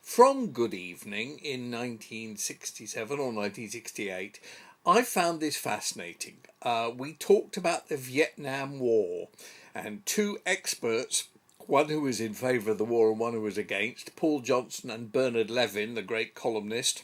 From Good Evening in 1967 or 1968, I found this fascinating. We talked about the Vietnam War, and two experts, one who was in favour of the war and one who was against, Paul Johnson and Bernard Levin, the great columnist,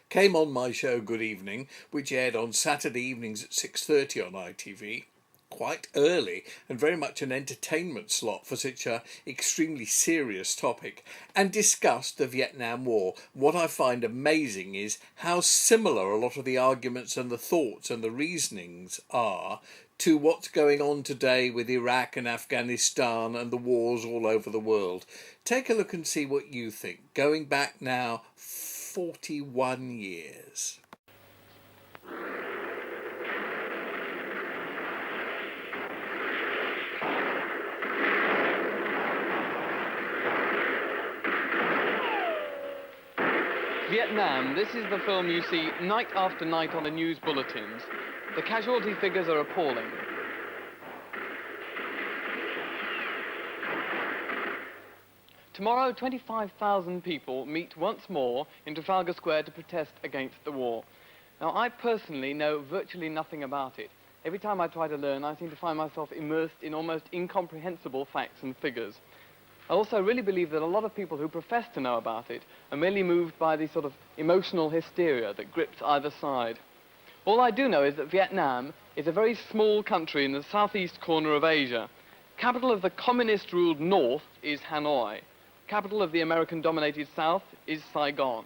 came on my show Good Evening, which aired on Saturday evenings at 6:30 on ITV. Quite early and very much an entertainment slot for such a extremely serious topic, and discussed the Vietnam War. What I find amazing is how similar a lot of the arguments and the thoughts and the reasonings are to what's going on today with Iraq and Afghanistan and the wars all over the world. Take a look and see what you think, going back now 41 years. Vietnam, this is the film you see night after night on the news bulletins. The casualty figures are appalling. Tomorrow, 25,000 people meet once more in Trafalgar Square to protest against the war. Now, I personally know virtually nothing about it. Every time I try to learn, I seem to find myself immersed in almost incomprehensible facts and figures. I also really believe that a lot of people who profess to know about it are merely moved by the sort of emotional hysteria that grips either side. All I do know is that Vietnam is a very small country in the southeast corner of Asia. Capital of the communist-ruled north is Hanoi. Capital of the American-dominated south is Saigon.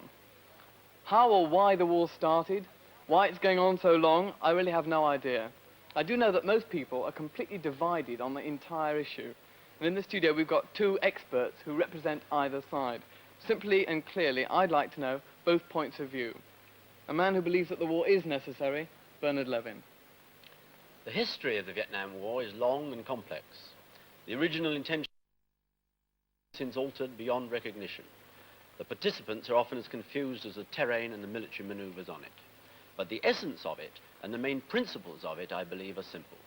How or why the war started, why it's going on so long, I really have no idea. I do know that most people are completely divided on the entire issue. And in the studio, we've got two experts who represent either side. Simply and clearly, I'd like to know both points of view. A man who believes that the war is necessary, Bernard Levin. The history of the Vietnam War is long and complex. The original intention has since altered beyond recognition. The participants are often as confused as the terrain and the military maneuvers on it. But the essence of it and the main principles of it, I believe, are simple.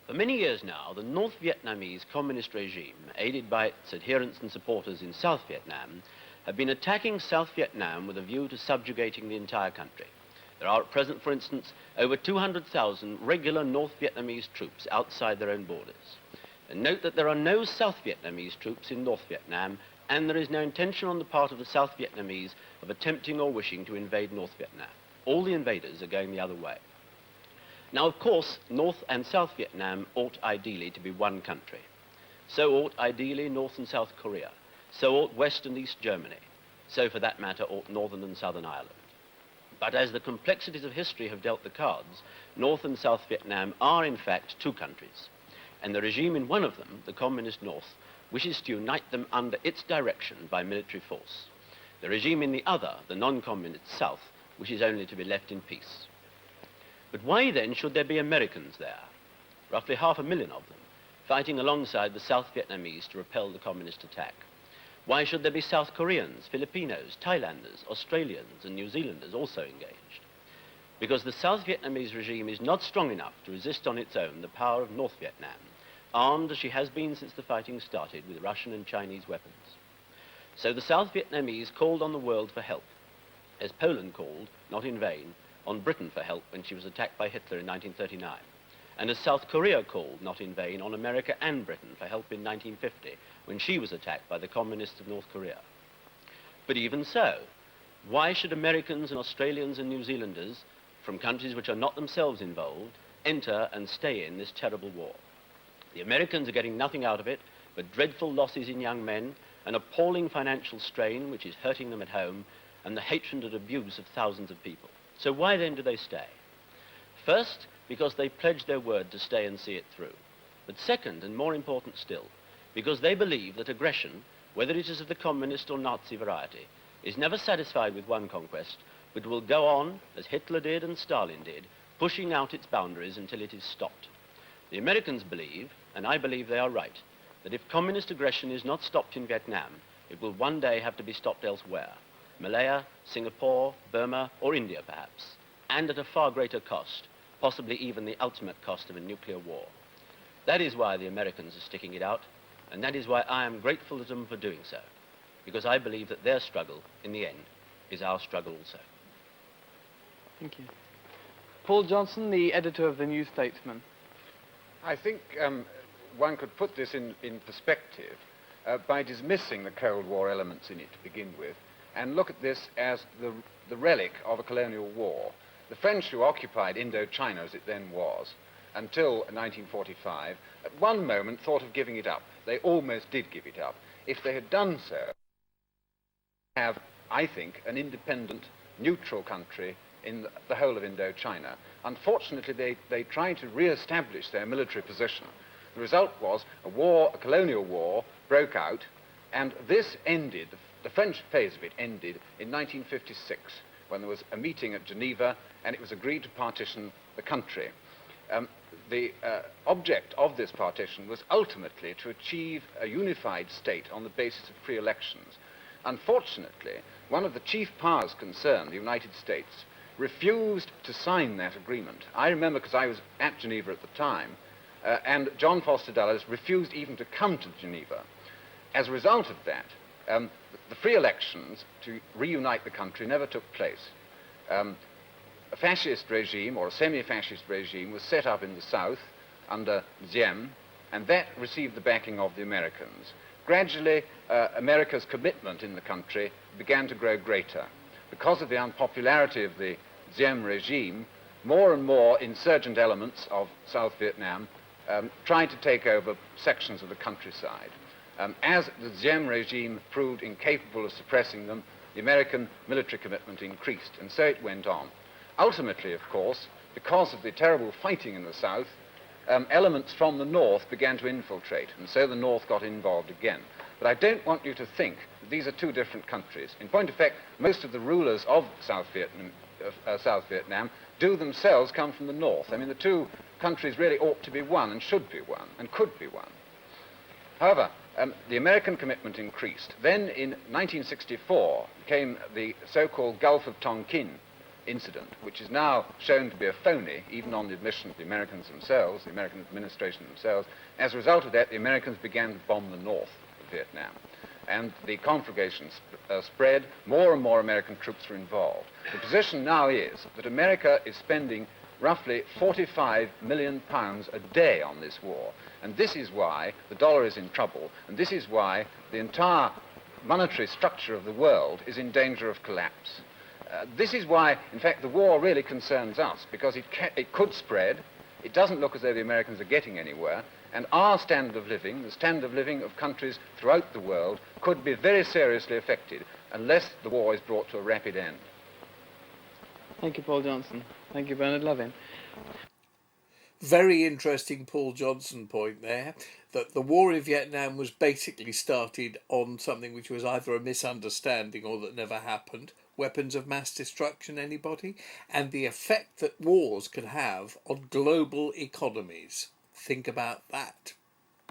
For many years now, the North Vietnamese communist regime, aided by its adherents and supporters in South Vietnam, have been attacking South Vietnam with a view to subjugating the entire country. There are at present, for instance, over 200,000 regular North Vietnamese troops outside their own borders. And note that there are no South Vietnamese troops in North Vietnam, and there is no intention on the part of the South Vietnamese of attempting or wishing to invade North Vietnam. All the invaders are going the other way. Now, of course, North and South Vietnam ought ideally to be one country. So ought ideally North and South Korea. So ought West and East Germany. So, for that matter, ought Northern and Southern Ireland. But as the complexities of history have dealt the cards, North and South Vietnam are, in fact, two countries. And the regime in one of them, the Communist North, wishes to unite them under its direction by military force. The regime in the other, the non-communist South, wishes only to be left in peace. But why then should there be Americans there, roughly 500,000 of them, fighting alongside the South Vietnamese to repel the communist attack? Why should there be South Koreans, Filipinos, Thailanders, Australians and New Zealanders also engaged? Because the South Vietnamese regime is not strong enough to resist on its own the power of North Vietnam, armed as she has been since the fighting started with Russian and Chinese weapons. So the South Vietnamese called on the world for help, as Poland called, not in vain, on Britain for help when she was attacked by Hitler in 1939, and as South Korea called, not in vain, on America and Britain for help in 1950, when she was attacked by the communists of North Korea. But even so, why should Americans and Australians and New Zealanders, from countries which are not themselves involved, enter and stay in this terrible war? The Americans are getting nothing out of it but dreadful losses in young men, an appalling financial strain which is hurting them at home, and the hatred and abuse of thousands of people. So why then do they stay? First, because they pledged their word to stay and see it through. But second, and more important still, because they believe that aggression, whether it is of the communist or Nazi variety, is never satisfied with one conquest, but will go on, as Hitler did and Stalin did, pushing out its boundaries until it is stopped. The Americans believe, and I believe they are right, that if communist aggression is not stopped in Vietnam, it will one day have to be stopped elsewhere. Malaya, Singapore, Burma, or India perhaps, and at a far greater cost, possibly even the ultimate cost of a nuclear war. That is why the Americans are sticking it out, and that is why I am grateful to them for doing so. because I believe that their struggle, in the end, is our struggle also. Thank you. Paul Johnson, the editor of the New Statesman. I think one could put this in perspective by dismissing the Cold War elements in it to begin with, and look at this as the relic of a colonial war. The French, who occupied Indochina, as it then was, until 1945, at one moment thought of giving it up. They almost did give it up. If they had done so, have, I think, an independent, neutral country in the whole of Indochina. Unfortunately, they tried to re-establish their military position. The result was a colonial war broke out, and this ended, the French phase of it ended in 1956, when there was a meeting at Geneva, and it was agreed to partition the country. The object of this partition was ultimately to achieve a unified state on the basis of free elections. Unfortunately, one of the chief powers concerned, the United States, refused to sign that agreement. I remember because I was at Geneva at the time, and John Foster Dulles refused even to come to Geneva. As a result of that, the free elections to reunite the country never took place. A fascist regime, or a semi-fascist regime, was set up in the south under Diem, and that received the backing of the Americans. Gradually, America's commitment in the country began to grow greater. Because of the unpopularity of the Diem regime, more and more insurgent elements of South Vietnam tried to take over sections of the countryside. As the Diem regime proved incapable of suppressing them, the American military commitment increased, and so it went on. Ultimately, of course, because of the terrible fighting in the south, elements from the north began to infiltrate, and so the north got involved again. But I don't want you to think that these are two different countries. In point of fact, most of the rulers of South Vietnam do themselves come from the north. I mean, the two countries really ought to be one, and should be one, and could be one. However, the American commitment increased. Then in 1964 came the so-called Gulf of Tonkin incident, which is now shown to be a phony, even on the admission of the Americans themselves, the American administration themselves. As a result of that, the Americans began to bomb the north of Vietnam, and the conflagration spread. More and more American troops were involved. The position now is that America is spending roughly 45 million pounds a day on this war, and this is why the dollar is in trouble, and this is why the entire monetary structure of the world is in danger of collapse. This is why, in fact, the war really concerns us, because it could spread. It doesn't look as though the Americans are getting anywhere, and our standard of living, the standard of living of countries throughout the world, could be very seriously affected unless the war is brought to a rapid end. Thank you, Paul Johnson. Thank you, Bernard Levin. Very interesting Paul Johnson point there, that the war in Vietnam was basically started on something which was either a misunderstanding or that never happened. Weapons of mass destruction, anybody? And the effect that wars can have on global economies. Think about that.